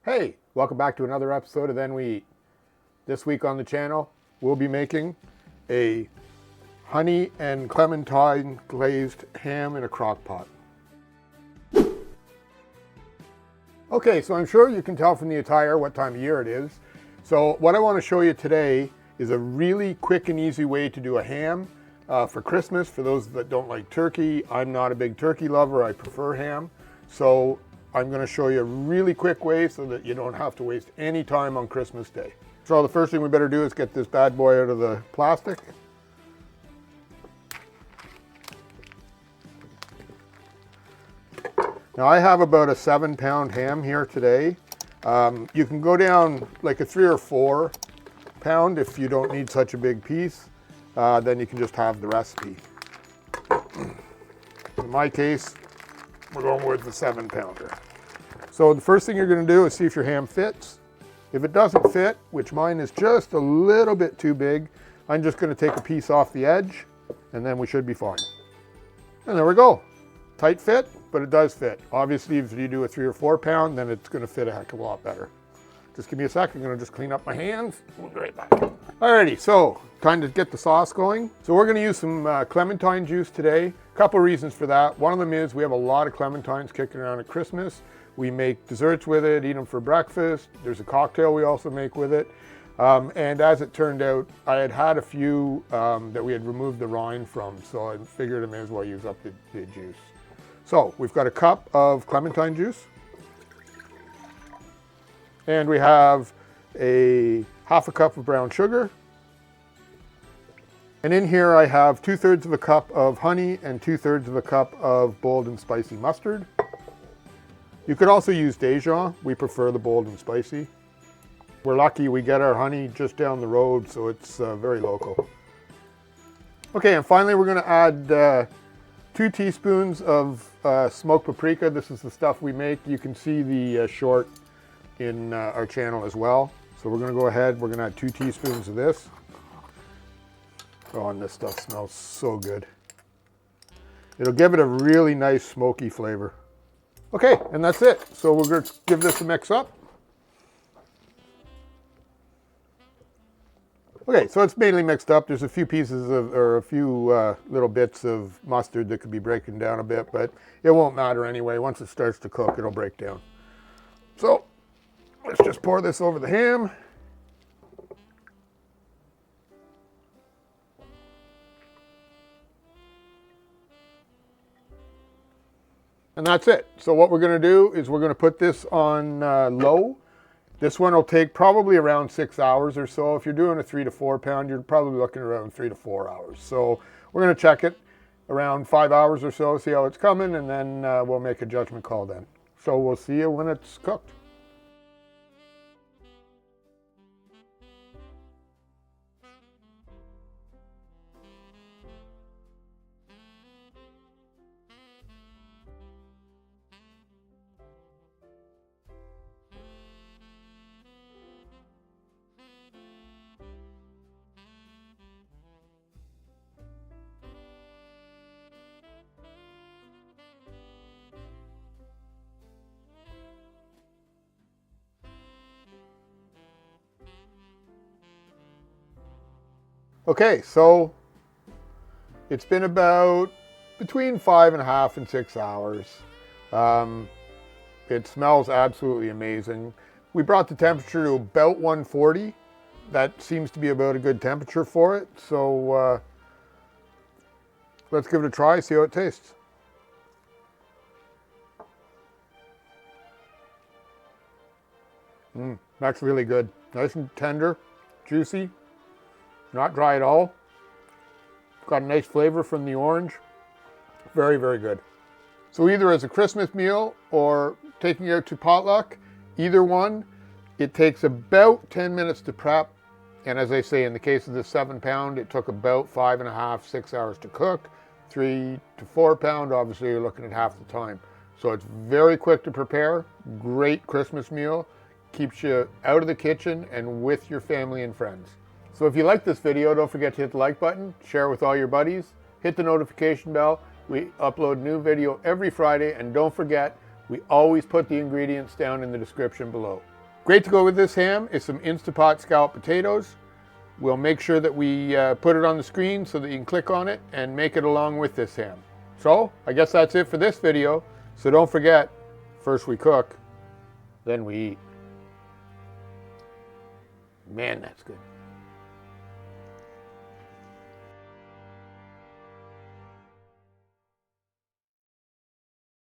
Hey, welcome back to another episode of Then We Eat. This week on the channel, we'll be making a honey and clementine glazed ham in a crock pot. Okay, so I'm sure you can tell from the attire what time of year it is. So what I want to show you today is a really quick and easy way to do a ham for Christmas. For those that don't like turkey, I'm not a big turkey lover, I prefer ham. So I'm going to show you a really quick way so that you don't have to waste any time on Christmas Day. So the first thing we better do is get this bad boy out of the plastic. Now I have about a 7-pound ham here today. You can go down like a 3 or 4 pound if you don't need such a big piece. Then you can just have the recipe. In my case, we're going with the 7-pounder. So the first thing you're going to do is see if your ham fits. If it doesn't fit, which mine is just a little bit too big, I'm just going to take a piece off the edge and then we should be fine. And there we go. Tight fit, but it does fit. Obviously, if you do a 3 or 4 pound, then it's going to fit a heck of a lot better. Just give me a sec. I'm going to just clean up my hands. We'll be right back. Alrighty, so time to get the sauce going. So we're going to use some clementine juice today. A couple reasons for that. One of them is we have a lot of clementines kicking around at Christmas. We make desserts with it, eat them for breakfast. There's a cocktail we also make with it. And as it turned out, I had a few that we had removed the rind from, so I figured I may as well use up the juice. So we've got a cup of clementine juice. And we have a half a cup of brown sugar. And in here I have 2/3 of a cup of honey and 2/3 of a cup of bold and spicy mustard. You could also use Dijon. We prefer the bold and spicy. We're lucky we get our honey just down the road, so it's very local. Okay, and finally we're going to add 2 teaspoons of smoked paprika. This is the stuff we make. You can see the short in our channel as well. So we're going to go ahead, we're going to add 2 teaspoons of this. Oh, and this stuff smells so good. It'll give it a really nice smoky flavor. Okay, and that's it. So we're going to give this a mix up. Okay, so it's mainly mixed up. There's a few pieces of, or a few little bits of mustard that could be breaking down a bit, but it won't matter anyway. Once it starts to cook, it'll break down. So let's just pour this over the ham. And that's it. So what we're going to do is we're going to put this on low. This one will take probably around 6 hours or so. If you're doing a 3 to 4 pound, you're probably looking around 3 to 4 hours. So we're going to check it around 5 hours or so, see how it's coming, and then we'll make a judgment call then. So we'll see you when it's cooked. Okay, so it's been about between 5.5 and 6 hours. It smells absolutely amazing. We brought the temperature to about 140. That seems to be about a good temperature for it. So let's give it a try, see how it tastes. That's really good. Nice and tender, juicy. Not dry at all. Got a nice flavor from the orange. Very, very good. So either as a Christmas meal or taking it out to potluck, either one, it takes about 10 minutes to prep. And as I say, in the case of the 7-pound, it took about 5.5, 6 hours to cook. 3 to 4 pound, obviously you're looking at half the time. So it's very quick to prepare. Great Christmas meal. Keeps you out of the kitchen and with your family and friends. So if you like this video, don't forget to hit the like button, share it with all your buddies, hit the notification bell. We upload new video every Friday, and don't forget, we always put the ingredients down in the description below. Great to go with this ham is some Instapot scalloped potatoes. We'll make sure that we put it on the screen so that you can click on it and make it along with this ham. So I guess that's it for this video. So don't forget, first we cook, then we eat. Man, that's good.